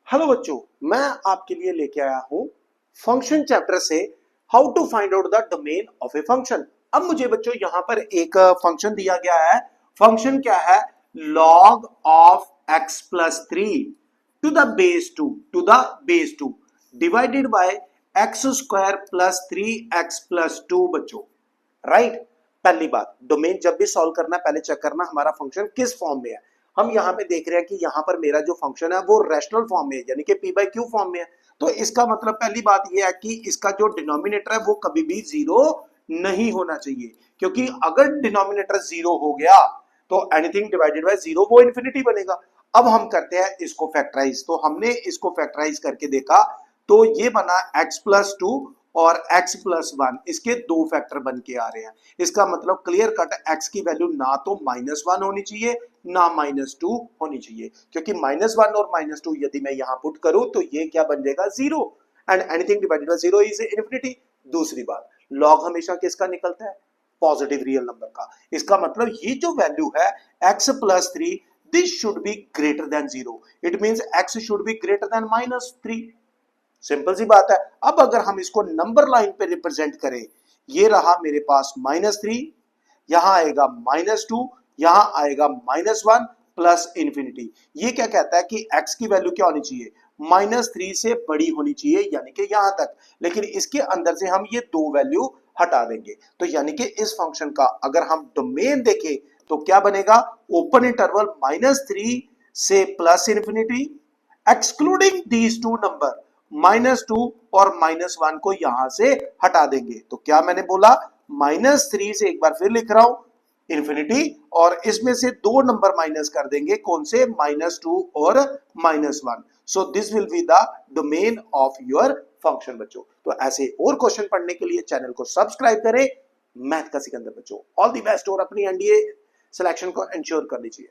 Hello बच्चों, मैं आपके लिए लेके आया हूं फंक्शन चैप्टर से how to find out the domain of a function. अब मुझे बच्चों यहां पर एक फंक्शन दिया गया है। फंक्शन क्या है? Log of x plus three to the base two divided by x square plus three x plus two. बच्चों राइट, पहली बात, डोमेन जब भी सॉल्व करना पहले चेक करना हमारा फंक्शन किस फॉर्म में है। हम यहाँ पे देख रहे हैं कि यहाँ पर मेरा जो फंक्शन है वो रेशनल फॉर्म में है, यानी कि पी बाई क्यू फॉर्म में है। तो इसका मतलब पहली बात ये है कि इसका जो डिनोमिनेटर है वो कभी भी जीरो नहीं होना चाहिए, क्योंकि अगर डिनोमिनेटर जीरो हो गया तो एनीथिंग डिवाइडेड बाय जीरो वो इन्फिनिटी बनेगा। अब हम करते हैं इसको फैक्टराइज। तो हमने इसको फैक्टराइज करके देखा तो ये बना x प्लस टू और x प्लस वन, इसके दो फैक्टर बन के आ रहे हैं। इसका मतलब क्लियर कट x की वैल्यू ना तो -1 होनी चाहिए ना -2 होनी चाहिए, क्योंकि -1 और -2 यदि मैं यहां पुट करूं तो ये क्या बन जाएगा? Zero, and anything divided by zero is infinity. दूसरी बात, लॉग हमेशा किसका निकलता है? पॉजिटिव रियल नंबर का। इसका मतलब ये जो वैल्यू है x plus three, this should be greater than zero. It means x should be greater than -3। Simple सी बात है। अब अगर हम इसको नंबर लाइन पे रिप्रेजेंट करें, ये रहा मेरे पास -3, यहां आएगा -2, यहां आएगा -1 प्लस इंफिनिटी। ये क्या कहता है कि x की वैल्यू क्या होनी चाहिए? -3 से बड़ी होनी चाहिए, यानी कि यहां तक। लेकिन इसके अंदर से हम ये दो वैल्यू हटा देंगे, तो यानी कि इस फंक्शन का अगर हम डोमेन देखें तो क्या बनेगा? ओपन इंटरवल -3 से plus infinity, excluding these two number, -2 और -1 को यहां से हटा देंगे। तो क्या मैंने बोला? -3 से, एक बार फिर लिख रहा हूं, इंफिनिटी, और इसमें से दो नंबर माइनस कर देंगे। कौन से? -2 और -1। So this will be the domain of your function. बच्चों तो ऐसे और क्वेश्चन पढ़ने के लिए चैनल को सब्सक्राइब करें। मैथ का सिकंदर बच्चों, ऑल द बेस्ट और अपनी एनडीए सिलेक्शन को इंश्योर कर लीजिए।